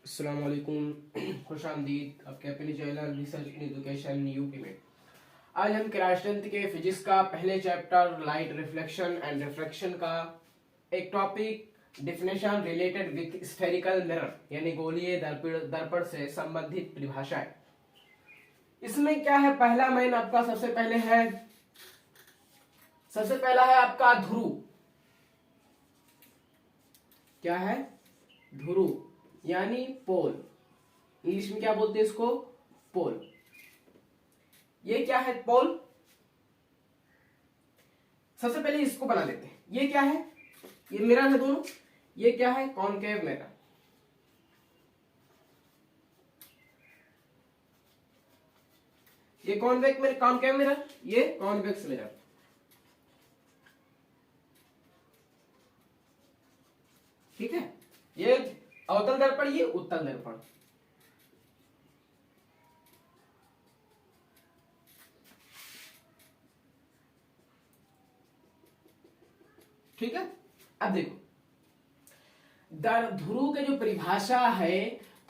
अस्सलाम वालेकुम, खुश आमदीद आपके अपने channel research in education UP में। आज हम क्लास 10th के फिजिक्स का पहले chapter light reflection and refraction का एक topic definition related with spherical mirror यानी गोलीय दर्पण से संबंधित परिभाषाएं। इसमें क्या है, पहला मेन आपका सबसे पहला है आपका ध्रुव। क्या है? ध्रुव यानी पोल। इंग्लिश में क्या बोलते हैं इसको? पोल। ये क्या है? पोल। सबसे पहले इसको बना लेते हैं। ये क्या है? ये मिरर है दोनों। ये क्या है? Concave mirror. ये कॉनकेव मिरर, ये कॉन्वेक्स मिरर। ठीक है, ये अवतल दर्पण, ये उत्तल दर्पण। ठीक है, अब देखो ध्रुव की जो परिभाषा है,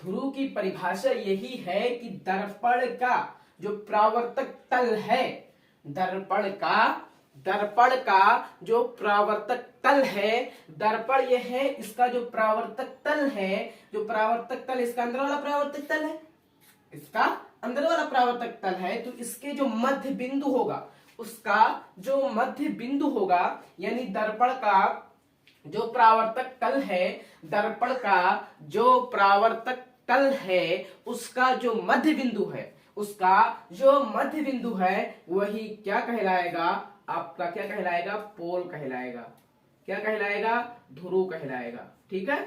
ध्रुव की परिभाषा यही है कि दर्पण का जो परावर्तक तल है, दर्पण का जो परावर्तक तल है, दर्पण यह है, इसका जो परावर्तक तल है, जो परावर्तक तल इसका अंदर वाला परावर्तक तल है, इसका अंदर वाला परावर्तक तल है, तो इसके जो मध्य बिंदु होगा, उसका जो मध्य बिंदु होगा, यानी दर्पण का जो परावर्तक तल है, दर्पण का जो परावर्तक तल है, उसका जो मध्य बिंदु है, उसका जो मध्य बिंदु है, वही क्या कहलाएगा? आपका क्या कहलाएगा? पोल कहलाएगा। क्या कहलाएगा? ध्रुव कहलाएगा। ठीक है,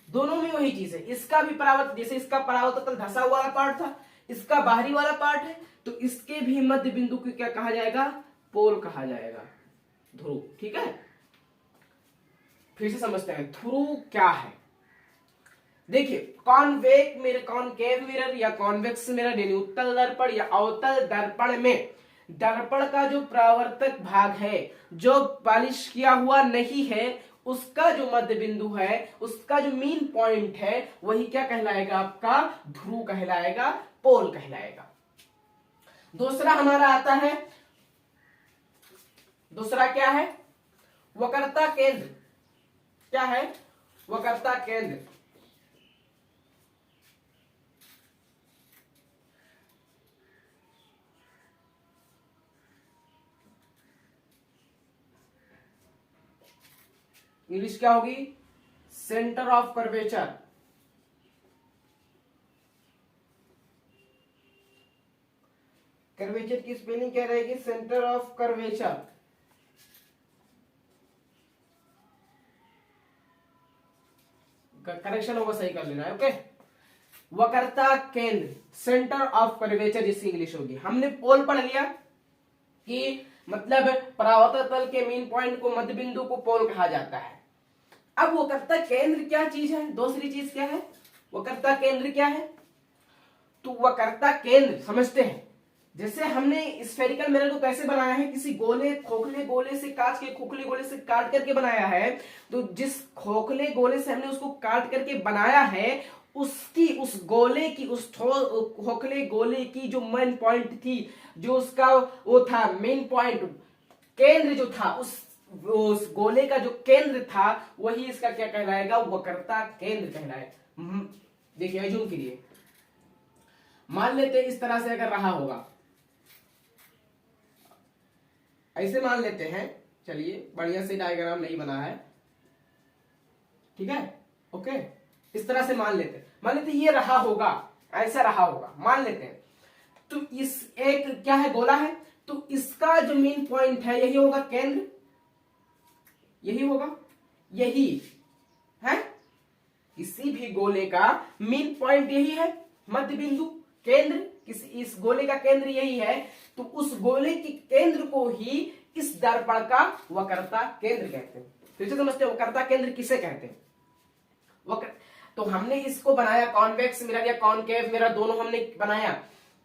दोनों में वही चीज है। इसका भी परावर्तक, जैसे इसका परावर्तक तल धसा हुआ पार्ट था, इसका बाहरी वाला पार्ट है, तो इसके भी मध्य बिंदु को क्या कहा जाएगा? पोल कहा जाएगा, ध्रुव। ठीक है, फिर से समझते हैं ध्रुव क्या है। देखिए, कॉनकेव मिरर या कॉन्वेक्स मिरर यानी उत्तल दर्पण या अवतल दर्पण में दर्पण का जो परावर्तक भाग है, जो पॉलिश किया हुआ नहीं है, उसका जो मध्य बिंदु है, उसका जो मीन पॉइंट है, वही क्या कहलाएगा? आपका ध्रुव कहलाएगा, पोल कहलाएगा। दूसरा हमारा आता है, दूसरा क्या है? वक्रता केंद्र। क्या है? वक्रता केंद्र। इंग्लिश क्या होगी? Centre of curvature. कर्वेचर की स्पेलिंग क्या रहेगी? Centre of curvature. करेक्शन होगा, सही कर लेना है। ओके, वक्रता केंद्र, सेंटर ऑफ कर्वेचर जिसकी इंग्लिश होगी। हमने पोल पढ़ लिया कि मतलब परावर्तक तल के मीन पॉइंट को, मध्य बिंदु को पोल कहा जाता है। अब वक्रता केंद्र क्या चीज है? दूसरी चीज क्या है? वक्रता केंद्र क्या है? तो वक्रता केंद्र समझते हैं। जैसे हमने स्फेरिकल मिरर को कैसे बनाया है, किसी खोखले गोले से, कांच के खोखले गोले से काट करके बनाया है। तो जिस खोखले गोले से हमने उसको काट करके बनाया है, उस गोले की, उस खोखले गोले की जो मेन पॉइंट थी, जो उसका वो था मेन पॉइंट, केंद्र जो था, उस गोले का जो केंद्र था, वही इसका क्या कहलाएगा? वक्रता केंद्र कहलाएगा। देखिए, जूम के लिए मान लेते हैं इस तरह से अगर रहा होगा, ऐसे मान लेते हैं। चलिए, बढ़िया से डायग्राम नहीं बना है। ठीक है, ओके, इस तरह से मान लेते ये रहा होगा, ऐसा रहा होगा, मान लेते हैं। तो इस एक क्या है? गोला है, तो इसका जो मेन पॉइंट है, यही होगा केंद्र, यही होगा, यही है। किसी भी गोले का मेन पॉइंट यही है, मध्य बिंदु, केंद्र। इस गोले का केंद्र यही है, तो उस गोले के केंद्र को ही इस दर्पण का वक्रता केंद्र कहते हैं। फिर से समझते हैं वक्रता केंद्र किसे कहते हैं? तो हमने इसको बनाया कॉन्वेक्स मिरर या कॉनकेव मिरर, दोनों हमने बनाया।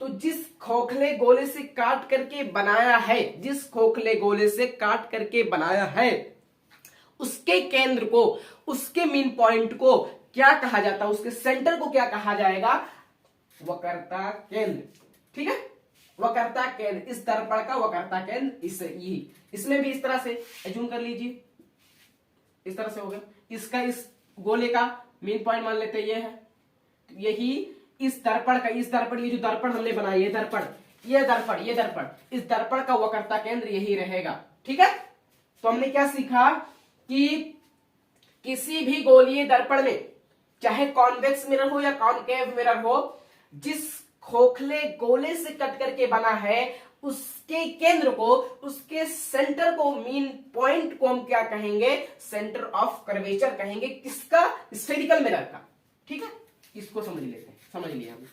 तो जिस खोखले गोले से काट करके बनाया है, जिस खोखले गोले से काट करके बनाया है, उसके केंद्र को, उसके मीन पॉइंट को क्या कहा जाता है, उसके सेंटर को क्या कहा जाएगा, वक्रता केंद्र। ठीक है, वक्रता केंद्र, इस दर्पण का वक्रता केंद्र इसमें भी इस तरह से एज्यूम कर लीजिए, इस तरह से हो गया। इसका इस गोले का मेन पॉइंट मान लेते हैं ये है, तो यही इस दर्पण का, इस दर्पण, ये जो दर्पण हमने बनाया, ये दर्पण, इस दर्पण का वक्रता केंद्र यही रहेगा। ठीक है, तो हमने क्या सीखा कि किसी भी गोलीय दर्पण में, चाहे कॉन्वेक्स मिरर हो या कॉनकेव मिरर हो, जिस खोखले गोले से कट करके बना है, उसके केंद्र को, उसके सेंटर को, मीन पॉइंट को हम क्या कहेंगे, सेंटर ऑफ कर्वेचर कहेंगे। किसका, स्फेरिकल मिरर का। ठीक है, इसको समझ लेते हैं, समझ लिया हम।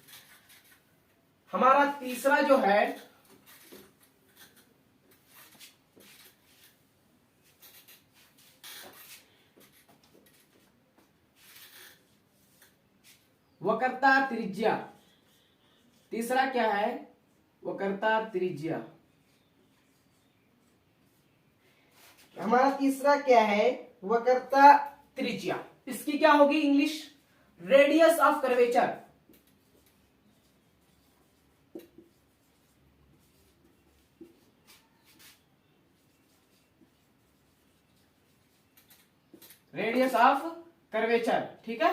हमारा तीसरा जो है वक्रता त्रिज्या। तीसरा क्या है, वक्रता त्रिज्या। हमारा तीसरा क्या है, वक्रता त्रिज्या। इसकी क्या होगी English, radius of curvature. Radius of curvature. ठीक है,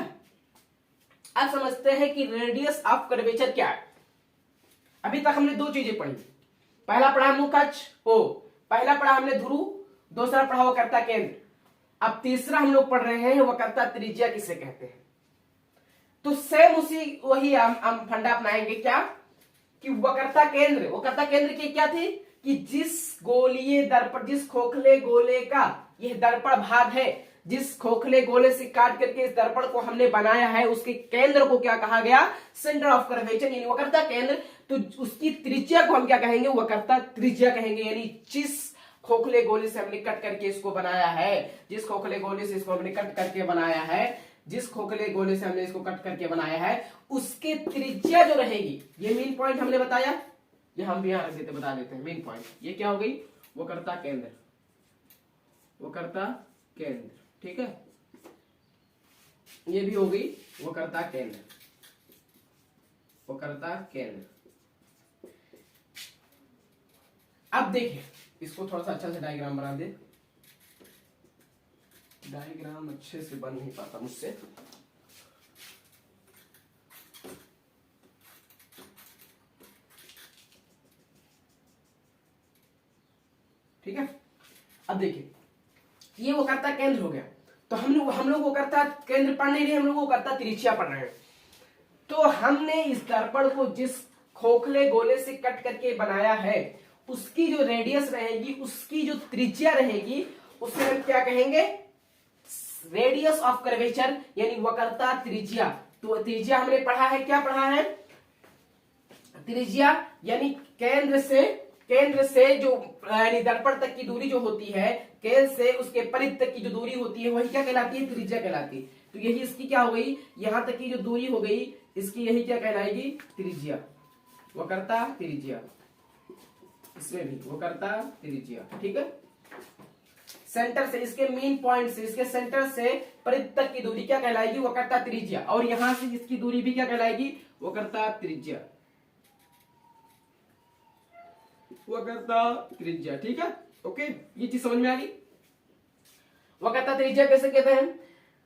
अब समझते हैं कि रेडियस ऑफ कर्वेचर क्या है। अभी तक हमने दो चीजें पढ़ी, पहला पढ़ा मुख अक्ष ओ, पहला पढ़ा हमने ध्रुव, दूसरा पढ़ा वक्रता केंद्र। अब तीसरा हम लोग पढ़ रहे हैं वक्रता त्रिज्या किसे कहते हैं। तो सेम उसी वही हम फंडा अपनाएंगे, क्या कि वक्रता केंद्र की क्या थी कि जिस गोलीय दर्पण, जिस खोखले गोले का यह दर्पण भाग है, जिस खोखले गोले से काट करके इस दर्पण को हमने बनाया है, उसके केंद्र को क्या कहा गया, सेंटर ऑफ कर्वेचर, यानी वक्रता केंद्र। तो उसकी त्रिज्या को हम क्या कहेंगे, वक्रता त्रिज्या कहेंगे। यानी जिस खोखले गोले से हमने कट करके इसको बनाया है, जिस खोखले गोले से इसको हमने कट करके बनाया है, जिस खोखले गोले से हमने इसको कट करके बनाया है, उसके त्रिज्या जो रहेगी, ये मेन पॉइंट हमने बताया, ये हम भी यहां रख देते, बता देते हैं मेन पॉइंट। ये क्या हो गई, वक्रता केंद्र, वक्रता केंद्र। ठीक है, ये भी हो गई वक्रता केंद्र, वक्रता केंद्र। अब देखिए, इसको थोड़ा सा अच्छा से डायग्राम बना दे। डायग्राम अच्छे से बन नहीं पाता मुझसे। ठीक है, अब देखिए, ये वक्रता केंद्र हो गया। तो हम लोग वक्रता केंद्र पढ़ नहीं रहे, हम लोग वक्रता त्रिज्या पढ़ रहे हैं। तो हमने इस दर्पण को जिस खोखले गोले से कट करके बनाया है, उसकी जो रेडियस रहेगी, उसकी जो त्रिज्या रहेगी, उसे हम क्या कहेंगे, रेडियस ऑफ कर्वेचर, यानी वक्रता त्रिज्या। तो त्रिज्या हमने पढ़ा है, क्या पढ़ा है, त्रिज्या यानी केंद्र से जो यानी दर्पण तक की दूरी जो होती है, केंद्र से उसके परिध तक की जो दूरी होती है, वही क्या कहलाती है, त्रिज्या कहलाती है। तो यही इसकी क्या हो गई, यहां तक की जो दूरी हो गई, इसकी यही क्या कहलाएगी, त्रिज्या, वक्रता त्रिज्या। इसमें भी वक्रता त्रिज्या। ठीक है, सेंटर से, इसके मेन पॉइंट से, इसके सेंटर से परिध तक की दूरी क्या कहलाएगी, वक्रता त्रिज्या। और यहां से इसकी दूरी भी क्या कहलाएगी, वक्रता त्रिज्या, वक्रता त्रिज्या। ठीक है, ओके, ये चीज समझ में आ गई। वक्रता त्रिज्या कैसे कहते हैं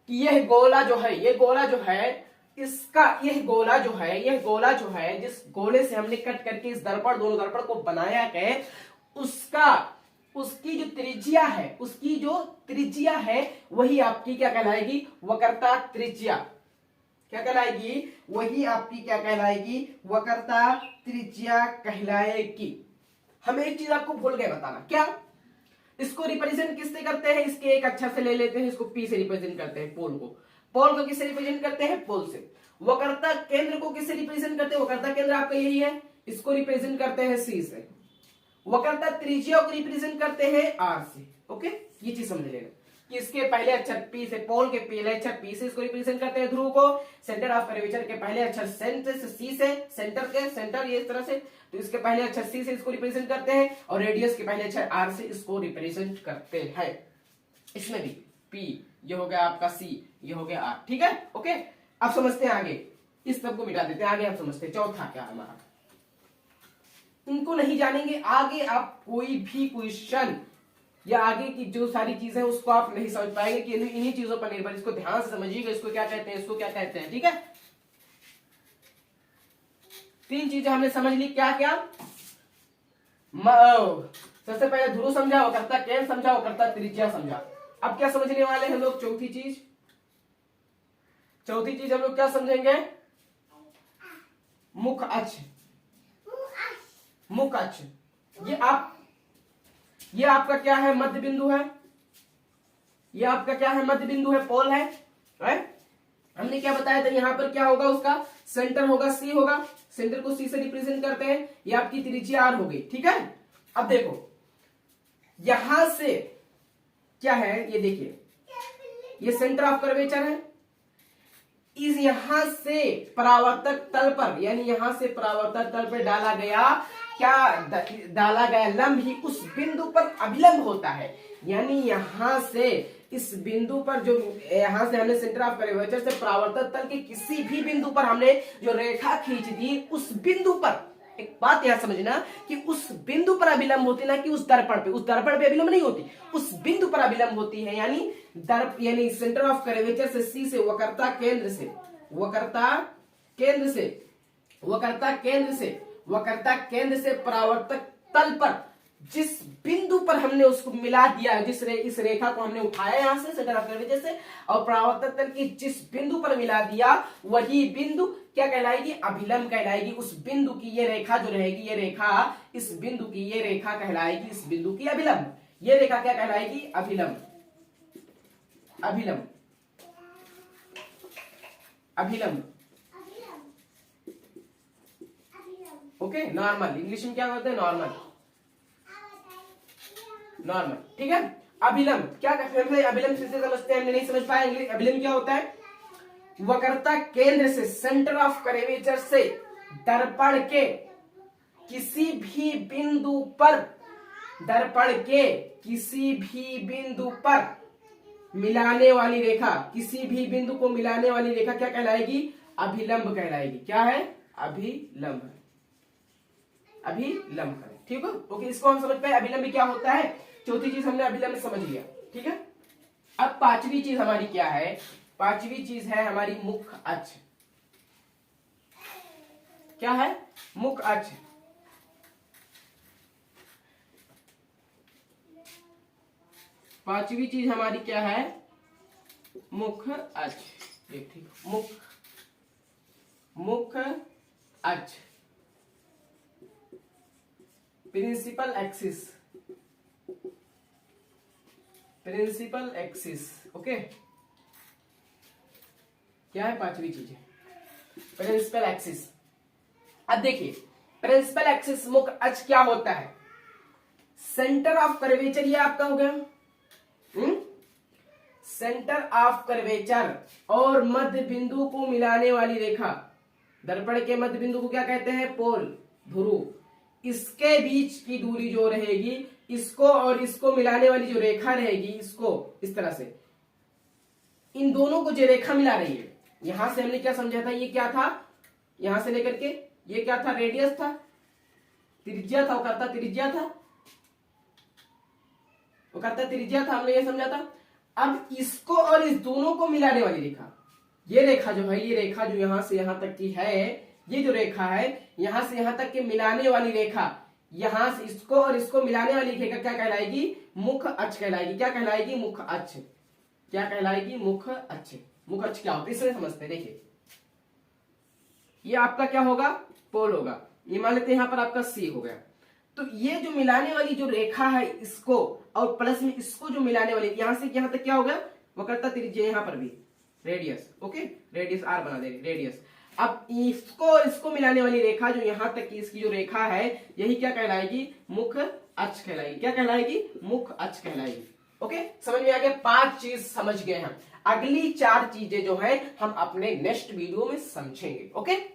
कि यह गोला जो है, यह गोला जो है, इसका यह गोला जो है, जिस गोले से हमने कट करके इस दर्पण, दोनों दर्पण को बनाया है, उसकी जो त्रिज्या है, वही आपकी क्या कहलाएगी, वक्रता त्रिज्या। क्या कहलाएगी, वही आपकी क्या कहलाएगी, वक्रता त्रिज्या कहलाएगी। हम एक चीज आपको भूल गए बताना, क्या, इसको रिप्रेजेंट किससे करते हैं, इसके एक अक्षर से ले लेते हैं, इसको पी से रिप्रेजेंट करते हैं, पोल को किससे रिप्रेजेंट करते हैं, पोल से। वक्रता केंद्र को किससे रिप्रेजेंट करते हैं, वक्रता केंद्र आपका यही है, इसको रिप्रेजेंट करते हैं सी से। वक्रता त्रिज्या को रिप्रेजेंट करते हैं आर से। ओके, ये चीज समझ लेना कि इसके पहले अक्षर पी से, पोल के पहले अक्षर पी से इसको रिप्रेजेंट करते हैं ध्रुव को, सेंटर ऑफ कर्वेचर के पहले अक्षर सेंटर से सी से, सेंटर ये इस तरह से, तो इसके पहले अक्षर सी से इसको रिप्रेजेंट करते हैं, और रेडियस के पहले अक्षर आर से इसको रिप्रेजेंट करते हैं। इसमें भी पी, ये हो गया आपका सी, ये हो गया आर, ठीक है। ओके, अब समझते हैं आगे, इस सब को मिटा देते हैं, आगे हम समझते हैं चौथा क्या हमारा। इनको नहीं जानेंगे आगे आप कोई भी क्वेश्चन या आगे की जो सारी चीजें उसको आप नहीं समझ पाएंगे कि इन्हीं चीजों पर निर्भर। इसको ध्यान से समझिएगा, इसको क्या कहते हैं, इसको क्या कहते हैं, ठीक है। 3 चीजें हमने समझ ली, क्या क्या। सबसे पहले ध्रुव समझा, वो करता केंद्र समझा, वो करता त्रिज्या समझा। अब क्या समझने वाले हैं लोग, चौथी चीज हम लोग क्या समझेंगे, मुख अक्ष। मुख अक्ष ये आपका क्या है, मध्य बिंदु है। ये आपका क्या है, मध्य बिंदु है, पोल है, राइट। हमने क्या बताया था, यहां पर क्या होगा, उसका सेंटर होगा, सी होगा, सेंटर को सी से रिप्रेजेंट करते हैं। ये आपकी त्रिज्या आर हो गई, ठीक है। अब देखो यहां से क्या है, ये देखिए, ये सेंटर ऑफ कर्वेचर है। इस यहां से परावर्तक तल पर, यानी यहां से परावर्तक तल पर डाला गया डाला गया लंब ही उस बिंदु पर अभिलंब होता है। यानी यहां से इस बिंदु पर जो यहां से हमने सेंटर ऑफ कर्वेचर से परावर्तक तल के किसी भी बिंदु पर हमने जो रेखा खींच दी, उस बिंदु पर एक बात यहां समझना कि उस बिंदु पर अभिलंब होती, ना कि उस दर्पण पे अभिलंब नहीं होती, उस बिंदु पर अभिलंब होती है। यानी सेंटर ऑफ कर्वेचर से सी से वक्रता केंद्र से परावर्तक तल पर जिस बिंदु पर हमने उसको मिला दिया, इस रेखा को हमने उठाया यहां से सेंटर ऑफ कर्वेचर से, और परावर्तक तल की जिस बिंदु पर मिला दिया, वही बिंदु क्या कहलाएगी, अभिलंब कहलाएगी। उस बिंदु की ये रेखा जो रहेगी, ये रेखा इस बिंदु की ये रेखा कहलाएगी इस बिंदु की अभिलंब। ये रेखा क्या कहलाएगी, अभिलंब। ओके, नॉर्मल, इंग्लिश में क्या कहते हैं, नॉर्मल, ठीक है। अभिलंब क्या कहते हैं, अभिलंब से समझते हैं, हमने नहीं समझ पाए अभिलंब क्या होता है। वक्रता केंद्र से, सेंटर ऑफ कर्वेचर से दर्पण के किसी भी बिंदु पर मिलाने वाली रेखा, किसी भी बिंदु को मिलाने वाली रेखा क्या कहलाएगी, अभिलंब कहलाएगी। क्या है, अभिलंब है, ठीक है। ओके, इसको हम समझ पाए अभिलंब क्या होता है। चौथी चीज हमने अभिलंब समझ लिया, ठीक है। अब पांचवी चीज हमारी क्या है, पांचवी चीज है हमारी मुख अक्ष। क्या है, मुख अक्ष। पांचवी चीज हमारी क्या है, मुख अक्ष। ठीक, मुख अक्ष, प्रिंसिपल एक्सिस, ओके। क्या है, पांचवी चीज है प्रिंसिपल एक्सिस। अब देखिए प्रिंसिपल एक्सिस मुख अक्ष क्या होता है, सेंटर ऑफ कर्वेचर, ये आपका हो गया सेंटर ऑफ कर्वेचर और मध्य बिंदु को मिलाने वाली रेखा। दर्पण के मध्य बिंदु को क्या कहते हैं, पोल, ध्रुव। इसके बीच की दूरी जो रहेगी, इसको और इसको मिलाने वाली जो रेखा रहेगी, इसको इस तरह से, इन दोनों को जो रेखा मिला रही है, यहां से हमने क्या समझा था, ये क्या था, यहां से लेकर के ये क्या था, रेडियस था, त्रिज्या था, वो करता त्रिज्या था, हमने ये समझा था। अब इसको और इस दोनों को मिलाने वाली रेखा, ये रेखा जो है, ये रेखा जो यहां से यहां तक की है, ये जो रेखा है यहां से यहां तक के मिलाने वाली रेखा, यहां से इसको और इसको मिलाने वाली रेखा क्या कहलाएगी, मुख अक्ष कहलाएगी। क्या कहलाएगी, मुख अक्ष। क्या कहलाएगी, मुख अक्ष। मुख अक्ष क्या होता है, इसे समझते हैं। देखिए ये आपका क्या होगा, पोल होगा, ये मान लेते हैं यहां पर आपका सी हो गया। तो ये जो मिलाने वाली जो रेखा है, इसको और प्लस में इसको जो मिलाने वाली, यहां से यहां तक क्या हो गया, वक्रता त्रिज्या, यहां पर भी रेडियस, ओके, रेडियस आर बना देंगे, रेडियस। अब इसको और इसको मिलाने वाली रेखा जो यहां तक की इसकी जो रेखा है, यही क्या कहलाएगी, मुख अक्ष कहलाएगी। क्या कहलाएगी, मुख अक्ष कहलाएगी। ओके, समझ में आ गया, 5 चीज समझ गए हम। अगली 4 चीजें जो है हम अपने नेक्स्ट वीडियो में समझेंगे। ओके।